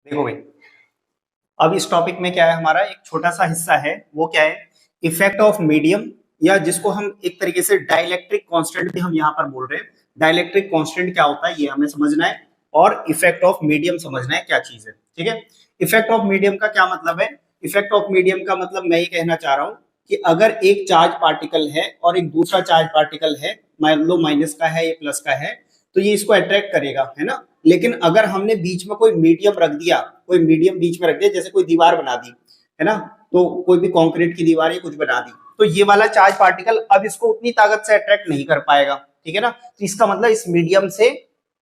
देखो भाई, अब इस टॉपिक में क्या है, हमारा एक छोटा सा हिस्सा है। वो क्या है? इफेक्ट ऑफ मीडियम, या जिसको हम एक तरीके से डाइलेक्ट्रिक कांस्टेंट भी हम यहाँ पर बोल रहे हैं। डाइलेक्ट्रिक कांस्टेंट क्या होता है ये हमें समझना है, और इफेक्ट ऑफ मीडियम समझना है क्या चीज है। ठीक है। इफेक्ट ऑफ मीडियम का क्या मतलब है? इफेक्ट ऑफ मीडियम का मतलब मैं ये कहना चाह रहा हूँ कि अगर एक चार्ज पार्टिकल है और एक दूसरा चार्ज पार्टिकल है, मान लो माइनस का है या प्लस का है, तो ये इसको अट्रैक्ट करेगा, है ना। लेकिन अगर हमने बीच में कोई मीडियम रख दिया, कोई मीडियम बीच में रख दिया, जैसे कोई दीवार बना दी, है ना, तो कोई भी कंक्रीट की दीवार या कुछ बना दी, तो ये वाला चार्ज पार्टिकल अब इसको उतनी ताकत से अट्रैक्ट नहीं कर पाएगा। ठीक है ना। तो इसका मतलब इस मीडियम से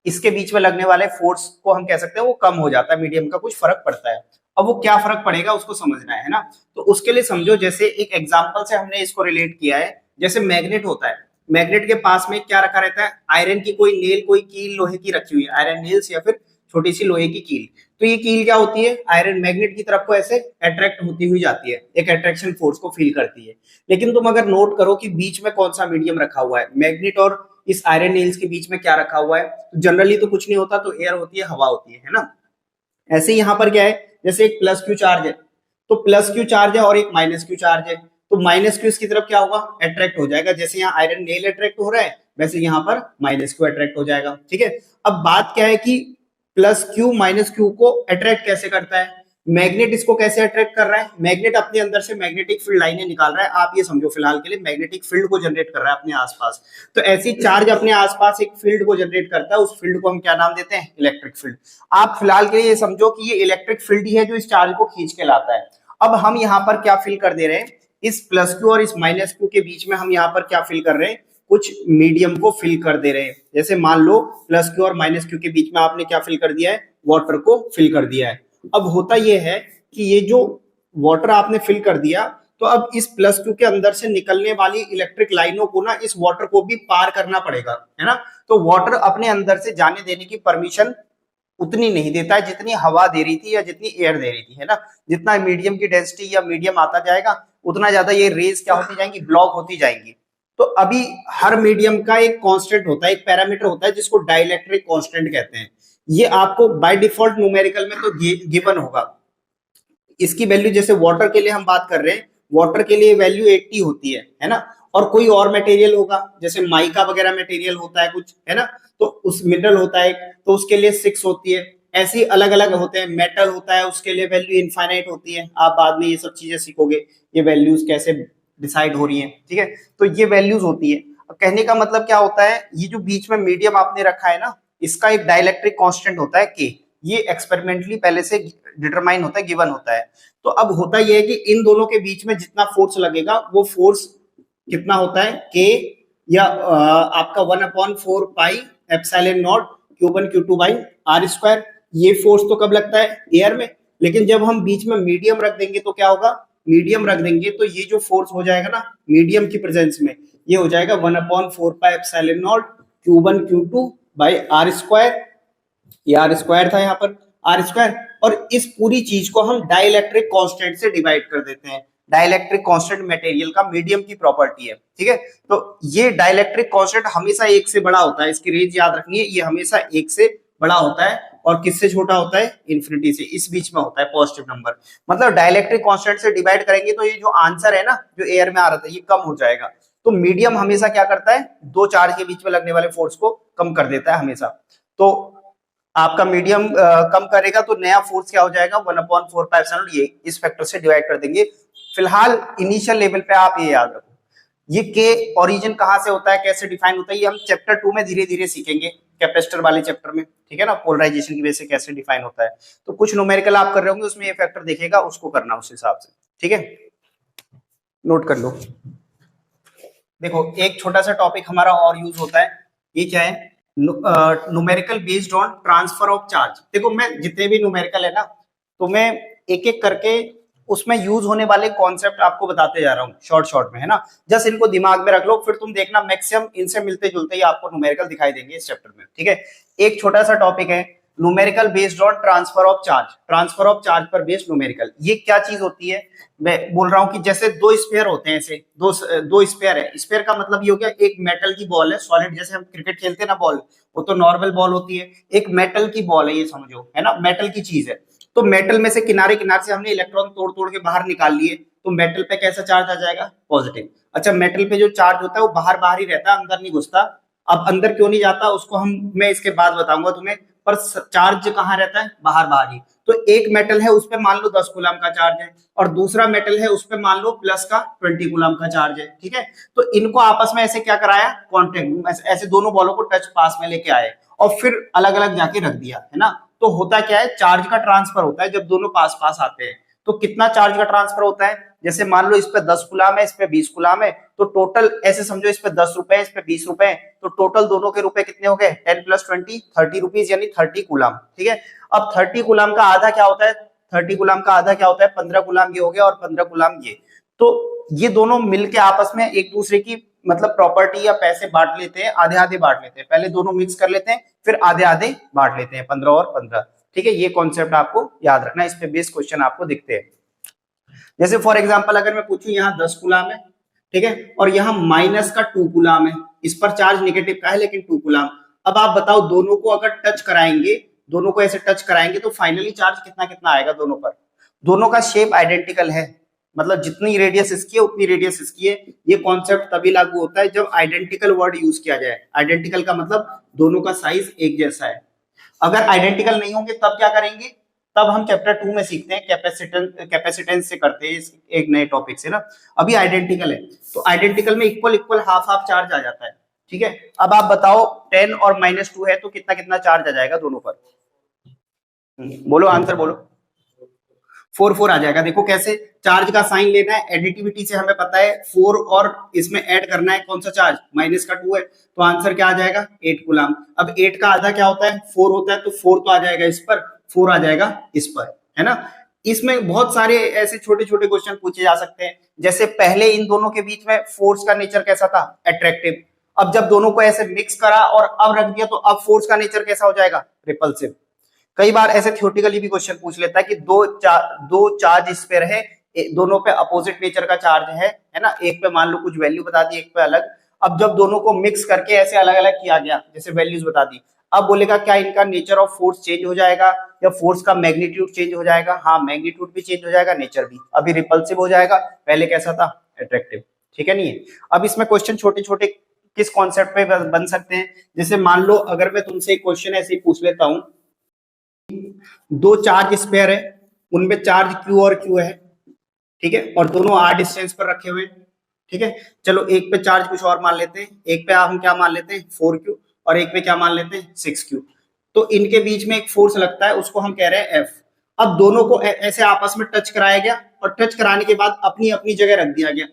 इसके बीच में लगने वाले फोर्स को हम कह सकते हैं वो कम हो जाता है, मीडियम का कुछ फर्क पड़ता है। अब वो क्या फर्क पड़ेगा उसको समझना है ना। तो उसके लिए समझो, जैसे एक एग्जांपल से हमने इसको रिलेट किया है। जैसे मैग्नेट होता है, मैग्नेट के पास में क्या रखा रहता है? आयरन की कोई नेल, कोई कील लोहे की रखी हुई है, आयरन नेल्स या फिर छोटी सी लोहे की कील। तो ये कील क्या होती है? आयरन मैग्नेट की तरफ को ऐसे अट्रैक्ट होती हुई जाती है, एक अट्रैक्शन फोर्स को फील करती है। लेकिन तुम अगर नोट करो कि बीच में कौन सा मीडियम रखा हुआ है, मैग्नेट और इस आयरन नेल्स के बीच में क्या रखा हुआ है? तो जनरली तो कुछ नहीं होता, तो एयर होती है, हवा होती है ना। ऐसे ही यहाँ पर क्या है, जैसे एक प्लस क्यू चार्ज है, तो प्लस क्यू चार्ज है और एक माइनस क्यू चार्ज है, तो माइनस क्यू इसकी तरफ क्या होगा? अट्रैक्ट हो जाएगा। जैसे यहाँ आयरन नेल अट्रैक्ट हो रहा है, वैसे यहाँ पर माइनस क्यू अट्रैक्ट हो जाएगा। ठीक है। अब बात क्या है कि प्लस क्यू माइनस क्यू को अट्रैक्ट कैसे करता है? मैग्नेट इसको कैसे अट्रैक्ट कर रहा है? मैग्नेट अपने अंदर से मैग्नेटिक फील्ड लाइनें निकाल रहा है। आप ये समझो फिलहाल के लिए मैग्नेटिक फील्ड को जनरेट कर रहा है अपने आसपास। तो ऐसी चार्ज अपने आसपास एक फील्ड को जनरेट करता है, उस फील्ड को हम क्या नाम देते हैं? Electric field. आप फिलहाल के लिए ये समझो कि ये इलेक्ट्रिक फील्ड ही है जो इस चार्ज को खींच के लाता है। अब हम यहाँ पर क्या फील कर दे रहे हैं? इस प्लस क्यू और इस माइनस क्यू के बीच में हम यहाँ पर क्या फील कर रहे हैं? कुछ मीडियम को फिल कर दे रहे हैं। जैसे मान लो प्लस क्यू और माइनस क्यू के बीच में आपने क्या फिल कर दिया है? वाटर को फिल कर दिया है। अब होता यह है कि ये जो वाटर आपने फिल कर दिया, तो अब इस प्लस क्यू के अंदर से निकलने वाली इलेक्ट्रिक लाइनों को ना इस वाटर को भी पार करना पड़ेगा, है ना। तो वाटर अपने अंदर से जाने देने की परमिशन उतनी नहीं देता है जितनी हवा दे रही थी या जितनी एयर दे रही थी, है ना। जितना मीडियम की डेंसिटी या मीडियम आता जाएगा, उतना ज्यादा ये रेज क्या होती जाएंगी? ब्लॉक होती जाएंगी। तो अभी हर मीडियम का एक कांस्टेंट होता है, एक पैरामीटर होता है जिसको डाइलेक्ट्रिक कांस्टेंट कहते हैं। ये आपको बाय डिफॉल्ट न्यूमेरिकल में तो गिवन होगा। इसकी वैल्यू, जैसे वाटर के लिए हम बात कर रहे हैं, वाटर के लिए वैल्यू 80 होती है ना। और कोई और मटेरियल होगा, जैसे माइका वगैरह मटेरियल होता है कुछ, है ना, तो उस मिनरल होता है, तो उसके लिए 6 होती है। ऐसी अलग अलग होते हैं। मेटल होता है, उसके लिए वैल्यू इनफाइनाइट होती है। आप बाद में ये सब चीजें सीखोगे, ये वैल्यूज कैसे डिसाइड हो रही हैं। ठीक है। तो ये वैल्यूज होती है। कहने का मतलब क्या होता है, ये जो बीच में मीडियम आपने रखा है ना, इसका एक डाइलेक्ट्रिक कांस्टेंट होता है के। ये एक्सपेरिमेंटली पहले से डिटरमाइन होता है, गिवन होता है। तो अब होता यह है कि इन दोनों के बीच में जितना फोर्स लगेगा, वो फोर्स कितना होता है? के, या आपका 1/4 pi epsilon naught Q1 Q2 by r square. ये फोर्स तो कब लगता है? एयर में। लेकिन जब हम बीच में मीडियम रख देंगे तो क्या होगा? मीडियम रख देंगे तो ये जो फोर्स हो जाएगा ना मीडियम की प्रेजेंस में, ये हो जाएगा 1/4 pi epsilon naught Q1 Q2 by r square. ये आर स्क्वायर था यहाँ पर, आर स्क्वायर। और इस पूरी चीज को हम डाइलेक्ट्रिक कांस्टेंट से डिवाइड कर देते हैं। डाइलेक्ट्रिक कांस्टेंट मटेरियल का मीडियम की प्रॉपर्टी है। ठीक है। तो ये डाइलेक्ट्रिक कांस्टेंट हमेशा 1 से बड़ा होता है। इसकी रेंज याद रखनी है, ये हमेशा 1 से बड़ा होता है। और किससे छोटा होता है? इन्फिनिटी से। इस बीच में होता है पॉजिटिव नंबर। मतलब डाइलेक्ट्रिक कांस्टेंट से डिवाइड करेंगे तो ये जो आंसर है ना, जो एयर में आ रहा था, ये कम हो जाएगा। तो मीडियम हमेशा क्या करता है? दो चार्ज के बीच में लगने वाले फोर्स को कम कर देता है हमेशा। तो आपका मीडियम कम करेगा तो नया फोर्स क्या हो जाएगा? 1/4 पाई, ये इस फैक्टर से डिवाइड कर देंगे। फिलहाल इनिशियल लेवल पे आप ये याद रखो, ये के ओरिजिन कहां से होता है, कैसे डिफाइन होता है, ये हम चैप्टर 2 में धीरे धीरे सीखेंगे, कैपेसिटर वाले चैप्टर में। ठीक है ना। पोलराइजेशन की वजह से कैसे डिफाइन होता है। तो कुछ न्यूमेरिकल आप कर रहे होंगे, उसमें ये फैक्टर देखेगा, उसको करना उस हिसाब से। ठीक है, नोट कर लो। देखो, एक छोटा सा टॉपिक हमारा और यूज होता है, ये क्या है? Numerical based on transfer of charge. देखो, मैं जितने भी न्यूमेरिकल है ना, तो मैं एक एक करके उसमें यूज होने वाले कॉन्सेप्ट आपको बताते जा रहा हूँ शॉर्ट शॉर्ट में, है ना। जस्ट इनको दिमाग में रख लो, फिर तुम देखना मैक्सिमम इनसे मिलते जुलते ही आपको न्यूमेरिकल दिखाई देंगे इस चैप्टर में। ठीक है। एक छोटा सा टॉपिक है, numerical based on transfer of charge. Transfer of charge पर बेस्ड न्यूमेरिकल, ये क्या चीज होती है? मैं बोल रहा हूँ कि जैसे दो स्फीयर होते हैं, ऐसे दो स्फीयर है। स्फीयर का मतलब ये हो गया, एक मेटल की बॉल है सॉलिड, जैसे हम क्रिकेट खेलते हैं ना, बॉल, वो तो नॉर्मल बॉल होती है। एक मेटल की बॉल है, ये समझो, है ना, मेटल की चीज है। तो मेटल में से किनारे किनारे से हमने इलेक्ट्रॉन तोड़ तोड़ के बाहर निकाल लिए, तो मेटल पे कैसा चार्ज आ जाएगा? पॉजिटिव। अच्छा, मेटल पे जो चार्ज होता है वो बाहर बाहर ही रहता है, अंदर नहीं घुसता। अब अंदर क्यों नहीं जाता उसको मैं इसके बाद बताऊंगा तुम्हें, पर चार्ज कहाँ रहता है? बाहर बाहर ही। तो एक मेटल है उस पे मान लो 10 कूलम का चार्ज है, और दूसरा मेटल है उस पे मान लो प्लस का 20 कूलम का चार्ज है, ठीक है। तो इनको आपस में ऐसे क्या कराया? कॉन्टेक्ट, ऐसे दोनों बॉलों को टच पास में लेके आए और फिर अलग अलग जाके रख दिया, है ना। तो होता क्या है? चार्ज का ट्रांसफर होता है जब दोनों पास पास आते हैं। तो कितना चार्ज का ट्रांसफर होता है? जैसे मान लो इस पे 10 गुलाम है, इस पे 20 गुलाम है, तो टोटल ऐसे समझो, इस पे 10 रुपए, इस पे 20 रुपए, तो टोटल दोनों के रुपए कितने हो गए? 10 + 20 30 रुपीज, यानी 30 गुलाम, ठीक है। अब 30 गुलाम का आधा क्या होता है? 30 गुलाम का आधा क्या होता है? 15 गुलाम ये हो गया, और 15 गुलाम ये। तो ये दोनों मिलके आपस में एक दूसरे की मतलब प्रॉपर्टी या पैसे बांट लेते हैं, आधे आधे बांट लेते हैं। पहले दोनों मिक्स कर लेते हैं, फिर आधे आधे बांट लेते हैं, 15 और 15, ठीक है। ये कॉन्सेप्ट आपको याद रखना, इस पे बेस क्वेश्चन आपको दिखते हैं। जैसे फॉर एग्जांपल अगर मैं पूछूं यहाँ 10 गुलाम है, ठीक है, और यहाँ माइनस का 2 गुलाम है, इस पर चार्ज नेगेटिव का है लेकिन 2 गुलाम। अब आप बताओ, दोनों को अगर टच कराएंगे, दोनों को ऐसे टच कराएंगे तो फाइनली चार्ज कितना कितना आएगा दोनों पर? दोनों का शेप आइडेंटिकल है, मतलब जितनी रेडियस इसकी है उतनी रेडियस इसकी है। ये कॉन्सेप्ट तभी लागू होता है जब आइडेंटिकल वर्ड यूज किया जाए। आइडेंटिकल का मतलब दोनों का साइज एक जैसा है। अगर आइडेंटिकल नहीं होंगे तब क्या करेंगे? तब हम चैप्टर 2 में सीखते हैं, कैपेसिटेंस से करते हैं एक नए टॉपिक से ना। अभी आइडेंटिकल है, तो आइडेंटिकल में equal equal half half charge आ जाता है, ठीक है। अब आप बताओ 10 और -2 है तो कितना कितना चार्ज आ जाएगा दोनों पर? बोलो, आंसर बोलो। 4 आ जाएगा। देखो कैसे, चार्ज का साइन लेना है, एडिटिविटी से हमें पता है 4 और इसमें ऐड करना है कौन सा चार्ज? -2 है, तो आंसर क्या आ जाएगा? 8 गुलाम। अब 8 का आधा क्या होता है? 4 होता है, तो 4 तो आ जाएगा इस पर, 4 आ जाएगा इस पर, है ना। इसमें बहुत सारे ऐसे छोटे छोटे क्वेश्चन पूछे जा सकते हैं। जैसे पहले इन दोनों के बीच में फोर्स का नेचर कैसा था? अट्रैक्टिव। अब जब दोनों को ऐसे मिक्स करा और अब रख दिया, तो अब फोर्स का नेचर कैसा हो जाएगा? रिपल्सिव। कई बार ऐसे थ्योरेटिकली भी क्वेश्चन पूछ लेता है कि दो चार्ज स्पेयर है, दोनों पे अपोजिट नेचर का चार्ज है ना। एक पे मान लो कुछ वैल्यू बता दी, एक पे अलग। अब जब दोनों को मिक्स करके ऐसे अलग अलग किया गया, जैसे वैल्यूज बता दी, अब बोलेगा क्या इनका नेचर ऑफ फोर्स चेंज हो जाएगा या फोर्स का मैग्नीट्यूड चेंज हो जाएगा? हाँ, मैग्नीट्यूड भी चेंज हो जाएगा, नेचर भी। अभी रिपल्सिव हो जाएगा, पहले कैसा था? अट्रैक्टिव, ठीक है। नहीं है, अब इसमें क्वेश्चन छोटे छोटे किस कॉन्सेप्ट पे बन सकते हैं? जैसे मान लो अगर मैं तुमसे एक क्वेश्चन ऐसे ही पूछ लेता हूं, दो चार्ज स्पेयर है, उनमें चार्ज Q और Q है, ठीक है, और दोनों r डिस्टेंस पर रखे हुए, ठीक है। चलो एक पे चार्ज कुछ और मान लेते हैं, एक पे हम क्या मान लेते हैं? 4Q, और एक पे क्या मान लेते हैं? 6Q। तो इनके बीच में एक फोर्स लगता है, उसको हम कह रहे हैं F। अब दोनों को ऐसे आपस में टच कराया गया, और टच कराने के बाद अपनी अपनी जगह रख दिया गया,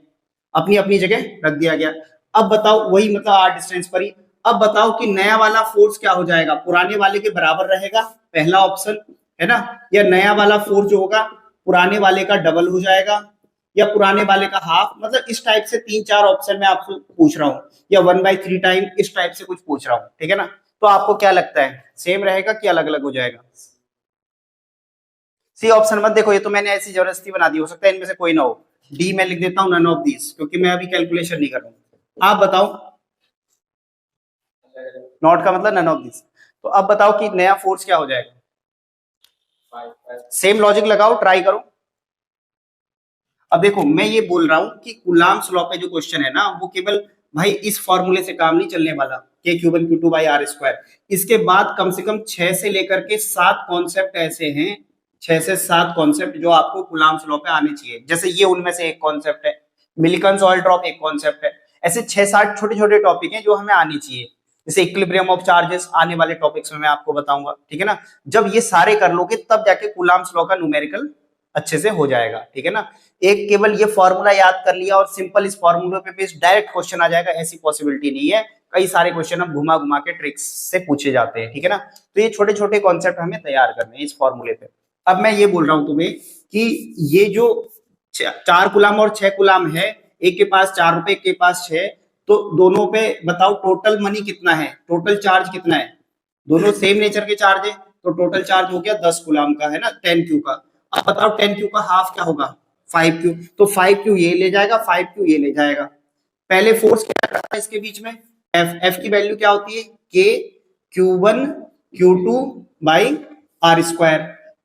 अपनी अपनी जगह रख दिया गया। अब बताओ, वही मतलब r डिस्टेंस पर ही। अब बताओ कि नया वाला फोर्स क्या हो जाएगा? पुराने वाले के बराबर रहेगा, पहला ऑप्शन, है ना, या नया वाला फोर्स जो होगा पुराने वाले का डबल हो जाएगा, या पुराने वाले का हाफ? मतलब इस टाइप से 3-4 ऑप्शन में आपको पूछ रहा हूँ, या 1/3 टाइम, इस टाइप से कुछ पूछ रहा हूँ, ठीक है ना। तो आपको क्या लगता है, सेम रहेगा कि अलग अलग हो जाएगा? सी ऑप्शन मत देखो, ये तो मैंने ऐसी जबरदस्ती बना दी, हो सकता है इनमें से कोई ना हो। डी में लिख देता हूँ, नन ऑफ दीज, क्योंकि मैं अभी कैलकुलेशन नहीं कर रहा हूँ। आप बताओ, नॉट का मतलब नन ऑफ दिस। तो अब बताओ कि नया फोर्स क्या हो जाएगा? सेम लॉजिक लगाओ, ट्राई करो। अब देखो, मैं ये बोल रहा हूं कि कूलाम्स लॉ पे जो क्वेश्चन है ना, वो केवल भाई इस फॉर्मूले से काम नहीं चलने वाला, K⁴ इसके बाद कम से कम 6 से लेकर के 7 कॉन्सेप्ट ऐसे हैं, 6 से 7 कॉन्सेप्ट जो आपको कूलाम्स लॉ पे आने चाहिए। जैसे ये उनमें से एक कॉन्सेप्ट है, मिलिकन्स ऑयल ड्रॉप एक कॉन्सेप्ट है। ऐसे 6-7 छोटे छोटे टॉपिक हैं जो हमें आनी चाहिए। जैसे इक्विलिब्रियम ऑफ चार्जेस आने वाले टॉपिक्स में मैं आपको बताऊंगा, ठीक है ना। जब ये सारे कर लोगे तब जाके कूलाम्स लॉ का न्यूमेरिकल अच्छे से हो जाएगा, ठीक है ना। एक केवल ये फॉर्मूला याद कर लिया और सिंपल इस फॉर्मूले पे बेस्ड डायरेक्ट क्वेश्चन आ जाएगा, ऐसी पॉसिबिलिटी नहीं है। कई सारे क्वेश्चन हम घुमा घुमा के ट्रिक्स से पूछे जाते हैं, ठीक है ना। तो ये छोटे छोटे कॉन्सेप्ट हमें तैयार करने हैं इस फॉर्मूले पे। अब मैं ये बोल रहा हूं तुम्हें कि ये जो 4 गुलाम और 6 गुलाम है, एक के पास 4 रुपए, एक के पास 6, तो दोनों पे बताओ टोटल मनी कितना है, टोटल चार्ज कितना है? दोनों सेम नेचर के चार्ज है, तो टोटल चार्ज हो गया 10 गुलाम का, है ना, 10Q का। अब बताओ 10Q का हाफ क्या होगा? 5Q। तो 5Q ये ले जाएगा, 5Q ये ले जाएगा। पहले फोर्स क्या करता है इसके बीच में? F की वैल्यू क्या होती है? K Q1 Q2 by R square.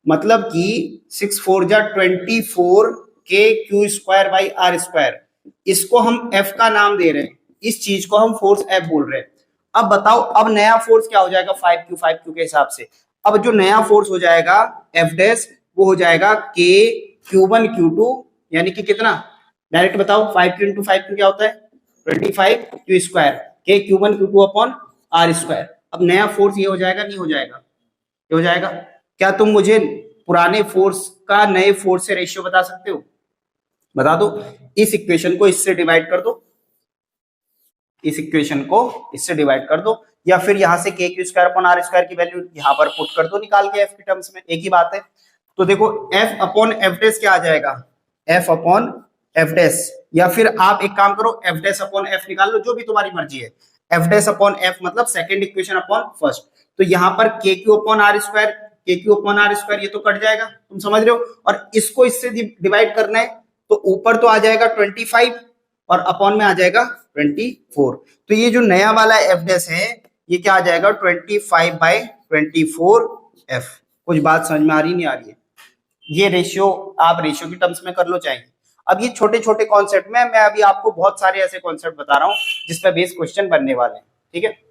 मतलब कि 6 4 जा 24 K q square by r square, इसको हम एफ का नाम दे रहे हैं, इस चीज को हम फोर्स एफ बोल रहे हैं। अब बताओ, अब नया फोर्स क्या हो जाएगा 5Q के हिसाब से। अब जो नया फोर्स हो जाएगा एफ डैश, वो हो जाएगा के Q1 Q2, यानी कि कितना, डायरेक्ट बताओ 5Q इंटू 5Q क्या होता है 25Q स्क्वायर के Q1 Q2 upon r square. अब नया फोर्स ये हो जाएगा, नहीं हो जाएगा, ये हो जाएगा। क्या तुम मुझे पुराने फोर्स का नए फोर्स से रेशियो बता सकते हो? बता दो। इस इक्वेशन को इससे डिवाइड कर दो, इस इक्वेशन को इससे डिवाइड कर दो, या फिर यहां से K q square upon r square की वैल्यू यहां पर पुट कर दो निकाल के एफ के टर्म्स में, एक ही बात है। तो देखो एफ अपॉन एफ डैश क्या आ जाएगा, एफ अपॉन एफ डैश, या फिर आप एक काम करो एफ डैश अपॉन एफ निकाल लो, जो भी तुम्हारी मर्जी है। एफ डैश अपॉन एफ मतलब सेकंड इक्वेशन अपॉन फर्स्ट। तो यहाँ पर के क्यू अपॉन आर स्क्वायर, के क्यू अपॉन आर स्क्वायर ये तो कट जाएगा, तुम समझ रहे हो, और इसको इससे डिवाइड करना है, तो ऊपर तो आ जाएगा 25 और अपॉन में आ जाएगा 24। तो ये जो नया वाला एफ डैश है ये क्या आ जाएगा 25/24 एफ। कुछ बात समझ में आ रही नहीं आ रही है? ये रेशियो आप रेशियो की टर्म्स में कर लो चाहिए। अब ये छोटे छोटे कॉन्सेप्ट में मैं अभी आपको बहुत सारे ऐसे कॉन्सेप्ट बता रहा हूँ जिस पर बेस क्वेश्चन बनने वाले हैं, ठीक है।